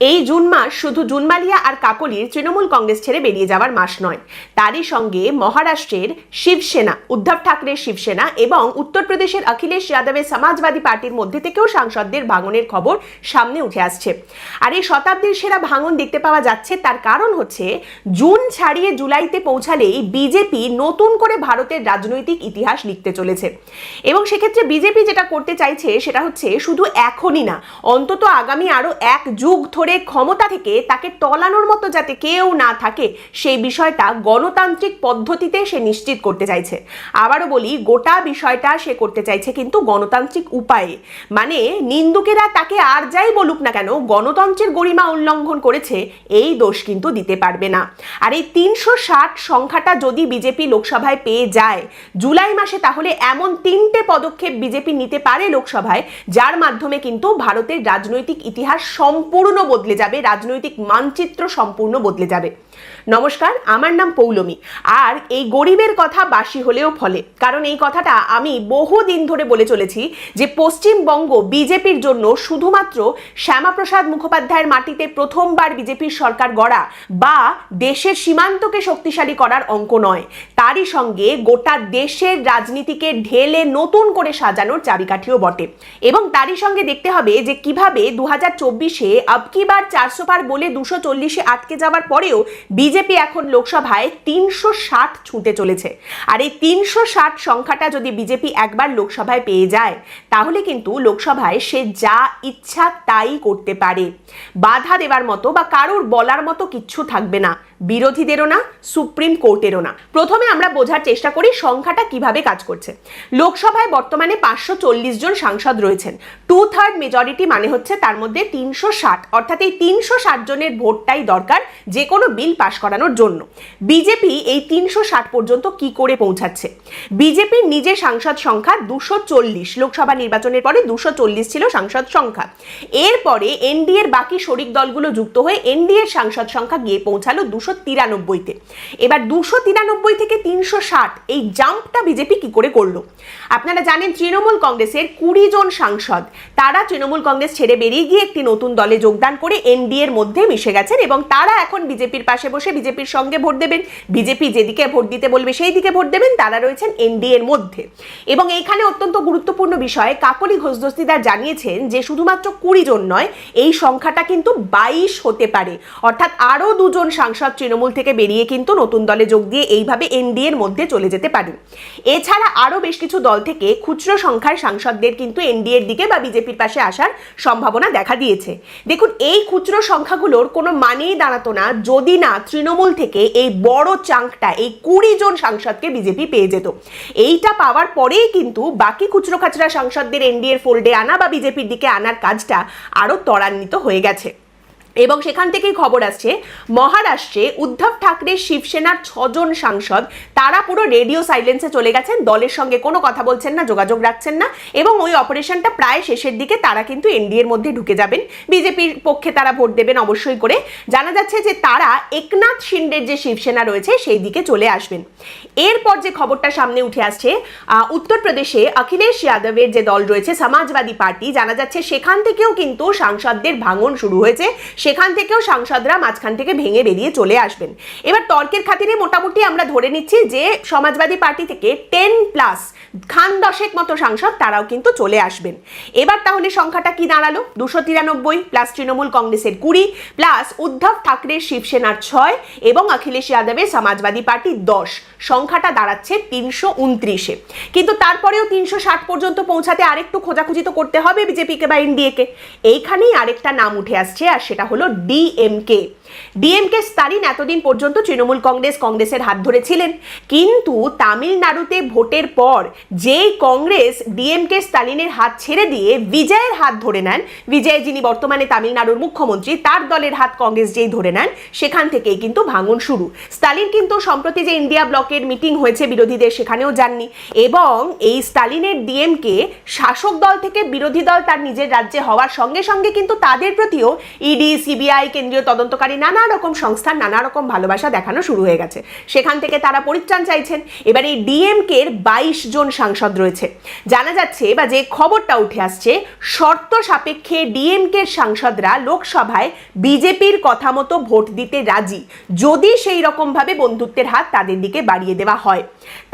এই জুন মাস শুধু জুনমালিয়া আর কাকলির তৃণমূল কংগ্রেস ছেড়ে বেরিয়ে যাওয়ার মাস নয়, তারই সঙ্গে মহারাষ্ট্রের শিবসেনা, উদ্ধব ঠাকরের শিবসেনা এবং উত্তরপ্রদেশের অখিলেশ যাদবের সমাজবাদী পার্টির মধ্যে থেকেও সাংসদদের ভাঙনের খবর সামনে উঠে আসছে। আর এই শতাব্দীর সেরা ভাঙন দেখতে পাওয়া যাচ্ছে, তার কারণ হচ্ছে জুন ছাড়িয়ে জুলাইতে পৌঁছালেই বিজেপি নতুন করে ভারতের রাজনৈতিক ইতিহাস লিখতে চলেছে। এবং সেক্ষেত্রে বিজেপি যেটা করতে চাইছে সেটা হচ্ছে শুধু এখনই না, অন্তত আগামী আরো এক যুগ ধরে ক্ষমতা থেকে তাকে টলানোর মতো যাতে কেউ না থাকে সেই বিষয়টা গণতান্ত্রিক পদ্ধতিতে সে নিশ্চিত করতে চাইছে। আবারও বলি, গোটা বিষয়টা সে করতে চাইছে কিন্তু গণতান্ত্রিক উপায়ে। মানে নিন্দুকেরা তাকে আর যাই বলুক না কেন, গণতন্ত্রের গরিমা উল্লঙ্ঘন করেছে এই দোষ কিন্তু দিতে পারবে না। আর এই 360 সংখ্যাটা যদি বিজেপি লোকসভায় পেয়ে যায় জুলাই মাসে, তাহলে এমন 3টে পদক্ষেপ বিজেপি নিতে পারে লোকসভায়, যার মাধ্যমে কিন্তু ভারতের রাজনৈতিক ইতিহাস সম্পূর্ণ বদলে যাবে, রাজনৈতিক মানচিত্র সম্পূর্ণ বদলে যাবে। নমস্কার, আমার নাম পৌলমী। আর এই গরিবের কথা বাসি হলেও ফলে, কারণ এই কথাটা আমি বহুদিন ধরে বলে চলেছি যে পশ্চিমবঙ্গ বিজেপির জন্য শুধুমাত্র শ্যামাপ্রসাদ মুখোপাধ্যায়ের মাটিতে প্রথমবার বিজেপির সরকার গড়া বা দেশের সীমান্তকে শক্তিশালী করার অঙ্ক নয়, তারই সঙ্গে গোটা দেশের রাজনীতিকে ঢেলে নতুন করে সাজানোর চাবিকাঠিও বটে। এবং তারই সঙ্গে দেখতে হবে যে কিভাবে 2024-এ আবকি বার 400 পার বলে 240-এ আটকে যাওয়ার পরেও বিজেপি এখন লোকসভায় 360 ছুঁতে চলেছে। আর এই 360 সংখ্যাটা যদি বিজেপি একবার লোকসভায় পেয়ে যায়, তাহলে কিন্তু লোকসভায় সে যা ইচ্ছা তাই করতে পারে। বাধা দেওয়ার মতো বা কারোর বলার মতো কিচ্ছু থাকবে না, বিরোধীদেরও না, সুপ্রিম কোর্টেরও না। প্রথমে আমরা বোঝার চেষ্টা করি সংখ্যাটা কিভাবে কাজ করছে। লোকসভায় বর্তমানে 540 জন সাংসদ রয়েছেন। 2/3 মেজরিটি মানে হচ্ছে তার মধ্যে 360, অর্থাৎ এই 360 জনের ভোটটাই দরকার যে কোনো বিল পাশ করানোর জন্য। বিজেপি এই 360 পর্যন্ত কি করে পৌঁছাচ্ছে? বিজেপির নিজের সাংসদ সংখ্যা 240, লোকসভা নির্বাচনের পরে 240 ছিল সাংসদ সংখ্যা। এরপরে এনডিএর বাকি শরিক দলগুলো যুক্ত হয়ে এনডিএর সাংসদ সংখ্যা গিয়ে পৌঁছালো 293-তে। এবার 293 থেকে 360 এই জাম্পটা বিজেপি কি করে করলো? আপনারা জানেন তৃণমূল কংগ্রেসের 20 জন সাংসদ তারা তৃণমূল কংগ্রেস ছেড়ে বেরিয়ে গিয়ে একটি নতুন দলে যোগদান করে এনডিএর মধ্যে মিশে গেছেন এবং তারা এখন বিজেপির পাশে বসে বিজেপির সঙ্গে ভোট দেবেন। বিজেপি যেদিকে ভোট দিতে বলবে সেই দিকে ভোট দেবেন, তারা রয়েছেন এনডিএর মধ্যে। এবং এইখানে অত্যন্ত গুরুত্বপূর্ণ বিষয়, কাকলি ঘোষ দস্তিদার জানিয়েছেন যে শুধুমাত্র 20 জন নয়, এই সংখ্যাটা কিন্তু 22 হতে পারে। অর্থাৎ আরো 2 জন সাংসদ তৃণমূল থেকে বেরিয়ে কিন্তু নতুন দলে যোগ দিয়ে এইভাবে এনডিএর মধ্যে চলে যেতে পারেন। এছাড়া আরো বেশ কিছু দল থেকে খুচরো সংখ্যার সাংসদদের কিন্তু এনডিএর দিকে বা বিজেপির পাশে আসার সম্ভাবনা দেখা দিয়েছে। দেখুন, এই খুচরো সংখ্যাগুলোর কোনো মানেই দাঁড়াতো না যদি না তৃণমূল থেকে এই বড় চাঙ্কটা, এই 20 জন সাংসদকে বিজেপি পেয়ে যেত। এইটা পাওয়ার পরেই কিন্তু বাকি খুচরো খাচরা সাংসদদের এনডিএর ফোল্ডে আনা বা বিজেপির দিকে আনার কাজটা আরো ত্বরান্বিত হয়ে গেছে। এবং সেখান থেকেই খবর আসছে মহারাষ্ট্রে উদ্ধব ঠাকরের শিবসেনার 6 জন সাংসদ তারা পুরো রেডিও সাইলেন্সে চলে গেছেন, দলের সঙ্গে কোনো কথা বলছেন না, যোগাযোগ রাখছেন না। এবং ওই অপারেশনটা প্রায় শেষের দিকে, তারা কিন্তু এনডিএর মধ্যে ঢুকে যাবেন, বিজেপির পক্ষে তারা ভোট দেবেন অবশ্যই করে। জানা যাচ্ছে যে তারা একনাথ শিন্ডের যে শিবসেনা রয়েছে সেই দিকে চলে আসবেন। এরপর যে খবরটা সামনে উঠে আসছে, উত্তরপ্রদেশে অখিলেশ যাদবের যে দল রয়েছে সমাজবাদী পার্টি, জানা যাচ্ছে সেখান থেকেও কিন্তু সাংসদদের ভাঙন শুরু হয়েছে, সেখান থেকেও সাংসদরা মাঝখান থেকে ভেঙে বেরিয়ে চলে আসবেন। এবার তর্কের খাতিরে মোটামুটি আমরা ধরে নিচ্ছি যে সমাজবাদী পার্টি থেকে 10+ খান 10 মতো সাংসদ তারাও কিন্তু চলে আসবেন। এবার তাহলে সংখ্যাটা কি দাঁড়ালো? 293 প্লাস তৃণমূল কংগ্রেসের 20 প্লাস উদ্ধব ঠাকরের শিবসেনার 6 এবং অখিলেশ যাদবের সমাজবাদী পার্টি 10, সংখ্যাটা দাঁড়াচ্ছে 329-এ। কিন্তু তারপরেও 360 পর্যন্ত পৌঁছাতে আরেকটু খোঁজাখুঁজি তো করতে হবে বিজেপিকে বা এনডিএকে। এইখানেই আরেকটা নাম উঠে আসছে, আর সেটা হলো ডিএমকে। স্টালিন এতদিন পর্যন্ত তৃণমূল কংগ্রেসের হাত ধরেছিলেন, কিন্তু তামিলনাড়ুতে ভোটের পর যেই কংগ্রেস ডিএমকে স্টালিনের হাত ছেড়ে দিয়ে বিজয়ের হাত ধরে নেন, বিজয় যিনি বর্তমানে তামিলনাড়ুর মুখ্যমন্ত্রী, তার দলের হাত কংগ্রেস যেই ধরে নেন, সেখান থেকেই কিন্তু ভাঙন শুরু। স্টালিন কিন্তু সম্প্রতি যে ইন্ডিয়া ব্লকের মিটিং হয়েছে বিরোধীদের, সেখানেও যাননি। এবং এই স্টালিনের ডিএমকে শাসক দল থেকে বিরোধী দল তার নিজের রাজ্যে হওয়ার সঙ্গে সঙ্গে কিন্তু তাদের প্রতিও ইডি, সিবিআই, কেন্দ্রীয় তদন্তকারী নানা রকম সংস্থার নানা রকম ভালোবাসা দেখানো শুরু হয়ে গেছে। সেখান থেকে তারা পরিত্রাণ চাইছেন। এবার এই ডিএমকে এর 22 জন সাংসদ রয়েছে। জানা যাচ্ছে বা যে খবরটা উঠে আসছে, শর্ত সাপেক্ষে ডিএমকে এর সাংসদরা লোকসভায় বিজেপির কথা মতো ভোট দিতে রাজি, যদি সেই রকম ভাবে বন্ধুত্বের হাত তাদের দিকে বাড়িয়ে দেওয়া হয়।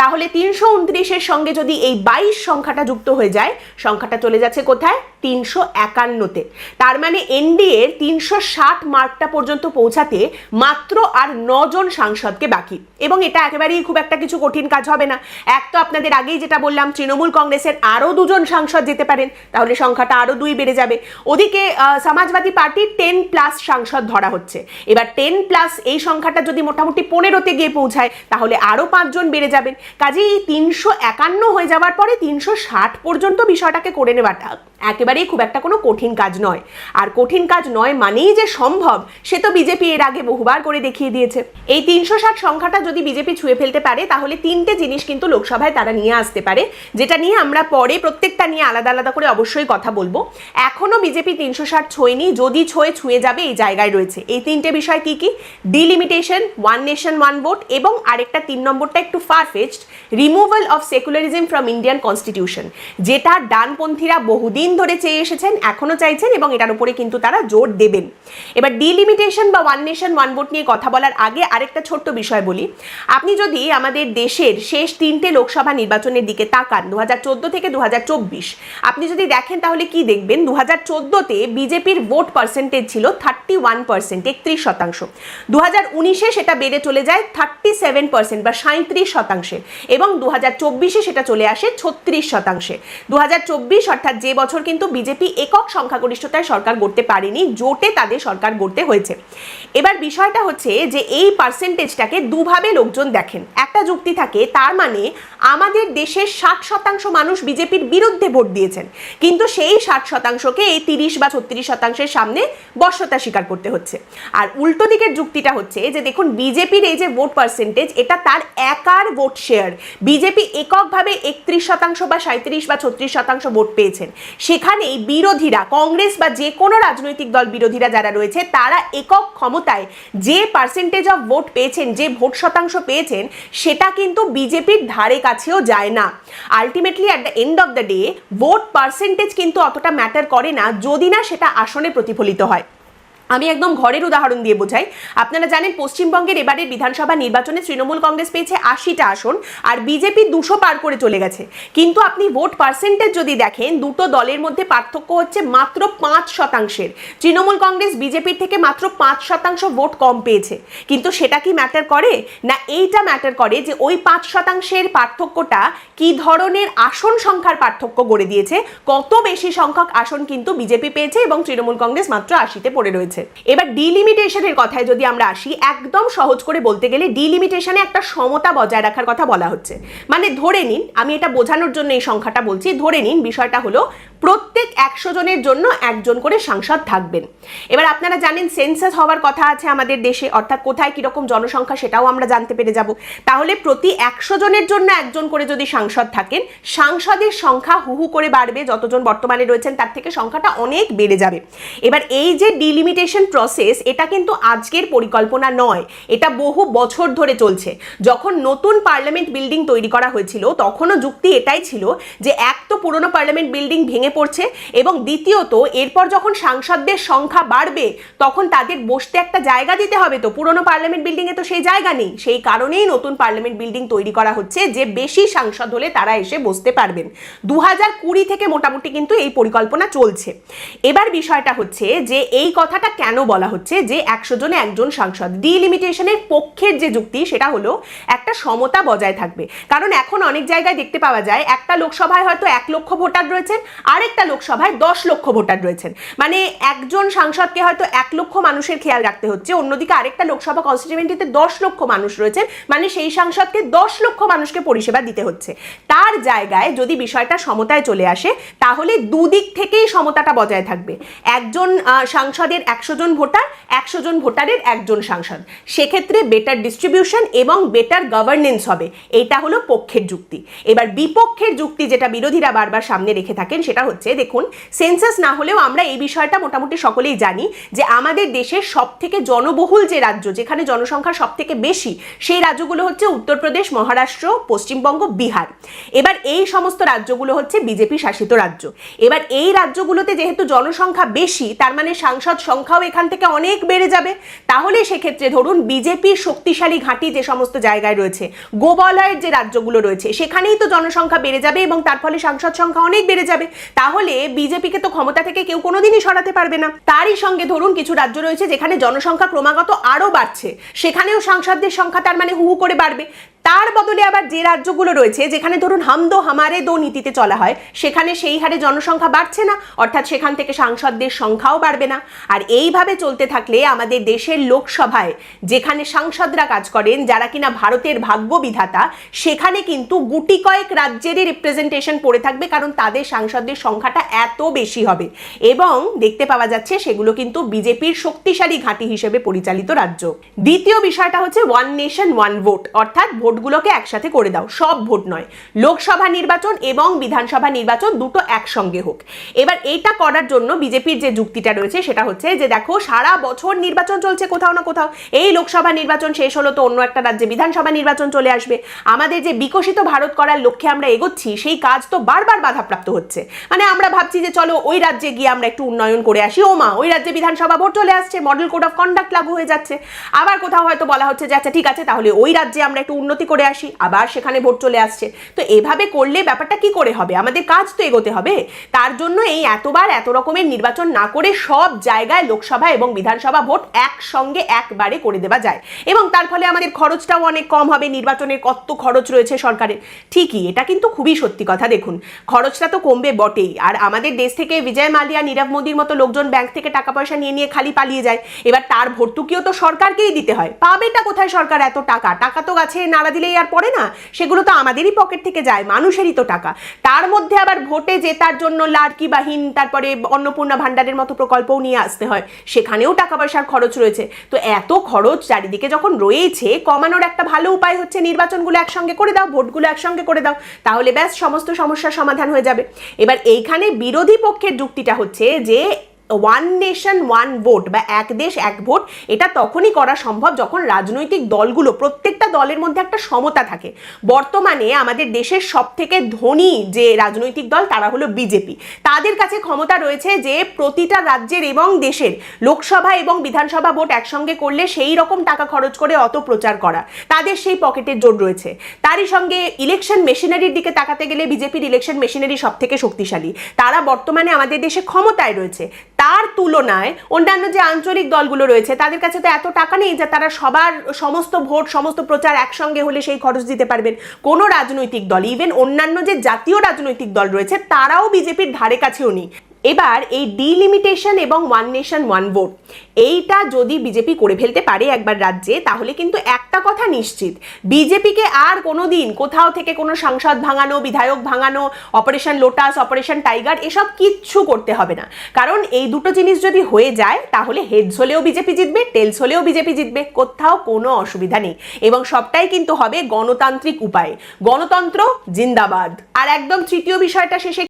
তাহলে 329-এর সঙ্গে যদি এই 22 সংখ্যাটা যুক্ত হয়ে যায়, সংখ্যাটা চলে যাচ্ছে কোথায়? 351-তে। তার মানে এনডিএ এর 360 মার্কটা পর্যন্ত পৌঁছাতে মাত্র আর 9 জন সাংসদকে বাকি। এবং এটা একেবারেই খুব একটা কিছু কঠিন কাজ হবে না। এক তো আপনাদের আগেই যেটা বললাম, তৃণমূল কংগ্রেসের আরো 2 জন সাংসদ যেতে পারেন, তাহলে সংখ্যাটা আরো 2 বেড়ে যাবে। ওদিকে সমাজবাদী পার্টির 10+ সাংসদ ধরা হচ্ছে। এবার 10+ এই সংখ্যাটা যদি মোটামুটি 15-তে গিয়ে পৌঁছায়, তাহলে আরো 5 জন বেড়ে যাবেন। কাজেই 351 হয়ে যাওয়ার পরে 360 পর্যন্ত বিষয়টাকে করে নেওয়াটা একেবারেই খুব একটা কোনো কঠিন কাজ নয়। আর কঠিন কাজ নয় মানেই যে সম্ভব, সে তো বিজেপি এর আগে বহুবার করে দেখিয়ে দিয়েছে। এই 360 সংখ্যাটা যদি বিজেপি ছুঁয়ে ফেলতে পারে, তাহলে 3টে জিনিস কিন্তু লোকসভায় তারা নিয়ে আসতে পারে, যেটা নিয়ে আমরা পরে প্রত্যেকটা নিয়ে আলাদা আলাদা করে অবশ্যই কথা বলবো। এখনো বিজেপি 360 ছোঁয়নি, যদি ছুঁয়ে যাবে এই জায়গায় রয়েছে। এই 3টে বিষয় কি কি? Delimitation, one nation one vote, এবং আরেকটা 3 নম্বরটা একটু farfetched, removal of secularism from Indian constitution, যেটা ডানপন্থীরা বহুদিন ধরে চেয়ে এসেছেন, এখনো চাইছেন, এবং এটার উপরে কিন্তু তারা জোর দেবেন। এবার ডিলিমিটেশন বা ওয়ান নেশন ওয়ান ভোট নিয়ে কথা বলার আগে আরেকটা ছোট্ট বিষয় বলি। আপনি যদি আমাদের দেশের শেষ 3টে লোকসভা নির্বাচনের দিকে তাকান, 2014 থেকে 2024, আপনি যদি দেখেন তাহলে কি দেখবেন? 2014-তে বিজেপির ভোট পার্সেন্টেজ ছিল 31%, 31%। 2019-এ সেটা বেড়ে চলে যায় 37% বা 37%, এবং 2024-এ সেটা চলে আসে 36%। 2024 অর্থাৎ যে বছর কিন্তু বিজেপি একক সংখ্যাগরিষ্ঠতায় সরকার গড়তে পারেনি, জোটে তাদের সরকার গড়তে হয়েছে। এবার বিষয়টা হচ্ছে যে এই পার্সেন্টেজটাকে দুভাবে লোকজন দেখেন। একটা যুক্তি থাকে, তার মানে আমাদের দেশের 60% মানুষ বিজেপির বিরুদ্ধে ভোট দিয়েছেন, কিন্তু সেই 60%কে এই 30 বা 36%-এর সামনে বশ্যতা স্বীকার করতে হচ্ছে। আর উল্টো দিকের যুক্তিটা হচ্ছে যে দেখুন, বিজেপির এই যে ভোট পার্সেন্টেজ, এটা তার একার ভোট শেয়ার। বিজেপি এককভাবে 31% বা 37 বা 36% ভোট পেয়েছেন। সেখানেই বিরোধীরা, কংগ্রেস বা যে কোনো রাজনৈতিক দল বিরোধীরা যারা রয়েছে, তারা একক ক্ষমতায় যে পার্সেন্টেজ অফ ভোট পেয়েছেন, যে ভোট শতাংশ পেয়েছেন, সেটা কিন্তু বিজেপির ধারে কাছেও যায় না। Ultimately at the end of the day vote percentage কিন্তু অতটা ম্যাটার করে না, যদি না সেটা আসনে প্রতিফলিত হয়। আমি একদম ঘরের উদাহরণ দিয়ে বোঝাই। আপনারা জানেন পশ্চিমবঙ্গের এবারের বিধানসভা নির্বাচনে তৃণমূল কংগ্রেস পেয়েছে 80টা আসন, আর বিজেপি 200 পার করে চলে গেছে। কিন্তু আপনি ভোট পার্সেন্টেজ যদি দেখেন, দুটো দলের মধ্যে পার্থক্য হচ্ছে মাত্র 5%। তৃণমূল কংগ্রেস বিজেপির থেকে মাত্র 5% ভোট কম পেয়েছে। কিন্তু সেটা কি ম্যাটার করে না? এইটা ম্যাটার করে যে ওই 5%-এর পার্থক্যটা কি ধরনের আসন সংখ্যার পার্থক্য গড়ে দিয়েছে। কত বেশি সংখ্যক আসন কিন্তু বিজেপি পেয়েছে এবং তৃণমূল কংগ্রেস মাত্র 80-তে পড়ে রয়েছে। এবার ডিলিমিটেশনের কথায় যদি আমরা আসি, একদম সহজ করে বলতে গেলে ডিলিমিটেশনে একটা সমতা বজায় রাখার কথা বলা হচ্ছে। মানে ধরে নিন, আমি এটা বোঝানোর জন্য এই সংখ্যাটা বলছি, ধরে নিন বিষয়টা হলো প্রত্যেক 100 জনের জন্য একজন করে সাংসদ থাকবেন। এবার আপনারা জানেন সেন্সাস হওয়ার কথা আছে আমাদের দেশে, অর্থাৎ কোথায় কিরকম জনসংখ্যা সেটাও আমরা জানতে পেরে যাব। তাহলে প্রতি 100 জনের জন্য একজন করে যদি সাংসদ থাকেন, সাংসদের সংখ্যা হু করে বাড়বে। যতজন বর্তমানে রয়েছেন তার থেকে সংখ্যাটা অনেক বেড়ে যাবে। এবার এই যে ডিলিমিটেশন প্রসেস, এটা কিন্তু আজকের পরিকল্পনা নয়, এটা বহু বছর ধরে চলছে। যখন নতুন পার্লামেন্ট বিল্ডিং তৈরি করা হয়েছিল, তখনও যুক্তি এটাই ছিল যে এক তো পুরনো পার্লামেন্ট বিল্ডিং ভেঙে পড়ছে, এবং দ্বিতীয়ত এরপর যখন সাংসদদের সংখ্যা বাড়বে তখন তাদের বসতে একটা জায়গা দিতে হবে। তো পুরনো পার্লামেন্ট বিল্ডিং এ তো সেই জায়গা নেই, সেই কারণেই নতুন পার্লামেন্ট বিল্ডিং তৈরি করা হচ্ছে, যে বেশি সাংসদ হলে তারা এসে বসতে পারবেন। 2020 থেকে মোটামুটি কিন্তু এই পরিকল্পনা চলছে। এবার বিষয়টা হচ্ছে যে এই কথাটা কেন বলা হচ্ছে যে 100 জনে একজন সাংসদ। ডিলিমিটেশনের পক্ষের যে যুক্তি, সেটা হলো একটা সমতা বজায় থাকবে। কারণ এখন অনেক জায়গায় দেখতে পাওয়া যায় একটা লোকসভায় হয়তো 1 লক্ষ ভোটার রয়েছেন, আরেকটা লোকসভায় 10 লক্ষ ভোটার রয়েছেন। মানে একজন সাংসদকে হয়তো 1 লক্ষ মানুষের খেয়াল রাখতে হচ্ছে, অন্যদিকে আরেকটা লোকসভা কনস্টিটিউয়েন্সিতে 10 লক্ষ মানুষ রয়েছেন, মানে সেই সাংসদকে 10 লক্ষ মানুষকে পরিষেবা দিতে হচ্ছে। তার জায়গায় যদি বিষয়টা সমতায় চলে আসে, তাহলে দুদিক থেকেই সমতাটা বজায় থাকবে। একজন সাংসদের 100 জন ভোটার, 100 জন ভোটারের একজন সাংসদ, সেক্ষেত্রে বেটার ডিস্ট্রিবিউশন এবং বেটার গভর্নেন্স হবে। এইটা হলো পক্ষের যুক্তি। এবার বিপক্ষের যুক্তি, যেটা বিরোধীরা বারবার সামনে রেখে থাকেন, সেটা হচ্ছে, দেখুন সেন্সাস না হলেও আমরা এই বিষয়টা মোটামুটি সকলেই জানি যে আমাদের দেশের সব থেকে জনবহুল যে রাজ্য, যেখানে জনসংখ্যা সব থেকে বেশি, সেই রাজ্যগুলো হচ্ছে উত্তরপ্রদেশ, মহারাষ্ট্র, পশ্চিমবঙ্গ, বিহার। এবার এই সমস্ত রাজ্যগুলো হচ্ছে বিজেপি শাসিত রাজ্য। এবার এই রাজ্যগুলোতে যেহেতু জনসংখ্যা বেশি, তার মানে সাংসদ সংখ্যাও এখান থেকে অনেক বেড়ে যাবে। তাহলে সেক্ষেত্রে ধরুন বিজেপির শক্তিশালী ঘাঁটি যে সমস্ত জায়গায় রয়েছে, গোবলয়ের যে রাজ্যগুলো রয়েছে, সেখানেই তো জনসংখ্যা বেড়ে যাবে এবং তার ফলে সাংসদ সংখ্যা অনেক বেড়ে যাবে। তাহলে বিজেপিকে তো ক্ষমতা থেকে কেউ কোনোদিনই সরাতে পারবে না। তারই সঙ্গে ধরুন কিছু রাজ্য রয়েছে যেখানে জনসংখ্যা ক্রমাগত আরো বাড়ছে, সেখানেও সাংসদদের সংখ্যা তার মানে হু হু করে বাড়বে। তার বদলে আবার যে রাজ্যগুলো রয়েছে যেখানে ধরুন হাম দো হামারে দো নীতিতে চলা হয়, সেখানে সেই হারে জনসংখ্যা বাড়ছে না, অর্থাৎ সেখান থেকে সাংসদদের সংখ্যাও বাড়বে না। আর এইভাবে চলতে থাকলে আমাদের দেশের লোকসভায় যেখানে সাংসদরা কাজ করেন, যারা কিনা ভারতের ভাগ্য বিধাতা, সেখানে কিন্তু গুটি কয়েক রাজ্যেরই রিপ্রেজেন্টেশন পড়ে থাকবে, কারণ তাদের সাংসদদের সংখ্যাটা এত বেশি হবে। এবং দেখতে পাওয়া যাচ্ছে সেগুলো কিন্তু বিজেপির শক্তিশালী ঘাঁটি হিসেবে পরিচালিত রাজ্য। দ্বিতীয় বিষয়টা হচ্ছে ওয়ান নেশন ওয়ান ভোট, অর্থাৎ ভোটগুলোকে একসাথে করে দাও, সব ভোট নয়, লোকসভা নির্বাচন এবং বিধানসভা নির্বাচন দুটো একসঙ্গে হোক। এবার এইটা করার জন্য বিজেপির যে যুক্তিটা রয়েছে সেটা হচ্ছে যে দেখো সারা বছর নির্বাচন চলছে কোথাও না কোথাও, এই লোকসভা নির্বাচন শেষ হলো তো অন্য একটা রাজ্যে বিধানসভা নির্বাচন চলে আসবে। আমাদের যে বিকশিত ভারত করার লক্ষ্যে আমরা এগোচ্ছি, সেই কাজ তো বারবার বাধাপ্রাপ্ত হচ্ছে। মানে আমরা ভাবছি যে চলো ওই রাজ্যে গিয়ে আমরা একটু উন্নয়ন করে আসি, ও মা ওই রাজ্যে বিধানসভা ভোট চলে আসছে, মডেল কোড অফ কন্ডাক্ট লাগু হয়ে যাচ্ছে। আবার কোথাও হয়তো বলা হচ্ছে যে আচ্ছা ঠিক আছে তাহলে ওই রাজ্যে আমরা একটু উন্নতি করে আসি, আবার সেখানে ভোট চলে আসছে। তো এভাবে করলে ব্যাপারটা কি করে হবে? আমাদের কাজ তো এগোতে হবে। তার জন্য এই এতবার এত রকমের নির্বাচন না করে সব জায়গায় লোকসভা এবং বিধানসভা ভোট একসঙ্গে একবারে করে দেওয়া যায়, এবং তার ফলে আমাদের খরচটাও অনেক কম হবে। নির্বাচনের কত খরচ রয়েছে সরকারের, ঠিকই, এটা কিন্তু খুবই সত্যি কথা। দেখুন খরচটা তো কমবে বটেই, আর আমাদের দেশ থেকে বিজয় মালিয়া, নীরব মোদীর মতো লোকজন ব্যাংক থেকে টাকা পয়সা নিয়ে নিয়ে খালি পালিয়ে যায়। এবার তার ভর্তুকিও তো সরকারকেই দিতে হয়। পাবেটা কোথায় সরকার এত টাকা? টাকা তো গাছে নাড়া দিলেই আর পড়ে না, সেগুলো তো আমাদেরই পকেট থেকে যায়, মানুষেরই তো টাকা। তার মধ্যে আবার ভোটে জেতার জন্য লাড়কি বাহিন, তারপরে অন্নপূর্ণা ভান্ডারের মতো প্রকল্পও নিয়ে আসতে হয়, সেখানেও টাকা পয়সার খরচ রয়েছে। তো এত খরচ চারিদিকে যখন রয়েছে, কমানোর একটা ভালো উপায় হচ্ছে নির্বাচনগুলো একসঙ্গে করে দাও, ভোটগুলো একসঙ্গে করে দাও, তাহলে ব্যাস সমস্ত সমস্যার সমাধান হয়ে যাবে। এবার এইখানে বিরোধী পক্ষের যুক্তিটা হচ্ছে যে ওয়ান নেশন ওয়ান ভোট বা এক দেশ এক ভোট, এটা তখনই করা সম্ভব যখন রাজনৈতিক দলগুলো, প্রত্যেকটা দলের মধ্যে একটা সমতা থাকে। বর্তমানে আমাদের দেশের সব থেকে ধনী যে রাজনৈতিক দল তারা হলো বিজেপি। তাদের কাছে ক্ষমতা রয়েছে যে প্রতিটা রাজ্যের এবং দেশের লোকসভা এবং বিধানসভা ভোট একসঙ্গে করলে সেই রকম টাকা খরচ করে অত প্রচার করা, তাদের সেই পকেটের জোর রয়েছে। তারই সঙ্গে ইলেকশন মেশিনারির দিকে তাকাতে গেলে বিজেপির ইলেকশন মেশিনারি সব থেকে শক্তিশালী, তারা বর্তমানে আমাদের দেশে ক্ষমতায় রয়েছে। তার তুলনায় অন্যান্য যে আঞ্চলিক দলগুলো রয়েছে তাদের কাছে তো এত টাকা নেই যে তারা সবার সমস্ত ভোট, সমস্ত প্রচার একসঙ্গে হলে সেই খরচ দিতে পারবেন। কোনো রাজনৈতিক দল, ইভেন অন্যান্য যে জাতীয় রাজনৈতিক দল রয়েছে, তারাও বিজেপির ধারে কাছেও নেই। এবার এই ডিলিমিটেশন এবং ওয়ান নেশন ওয়ান ভোট, এইটা যদি বিজেপি করে ফেলতে পারে একবার রাজ্যে, তাহলে কিন্তু একটা কথা নিশ্চিত, বিজেপিকে আর কোনোদিন কোথাও থেকে কোনো সাংসদ ভাঙানো, বিধায়ক ভাঙানো, অপারেশন লোটাস, অপারেশন টাইগার, এসব কিচ্ছু করতে হবে না। কারণ এই দুটো জিনিস যদি হয়ে যায়, তাহলে হেডস হলেও বিজেপি জিতবে, টেলস হলেও বিজেপি জিতবে, কোথাও কোনো অসুবিধা নেই। এবং সবটাই কিন্তু হবে গণতান্ত্রিক উপায়ে। গণতন্ত্র জিন্দাবাদ। আর একদম তৃতীয় বিষয়টা শেষে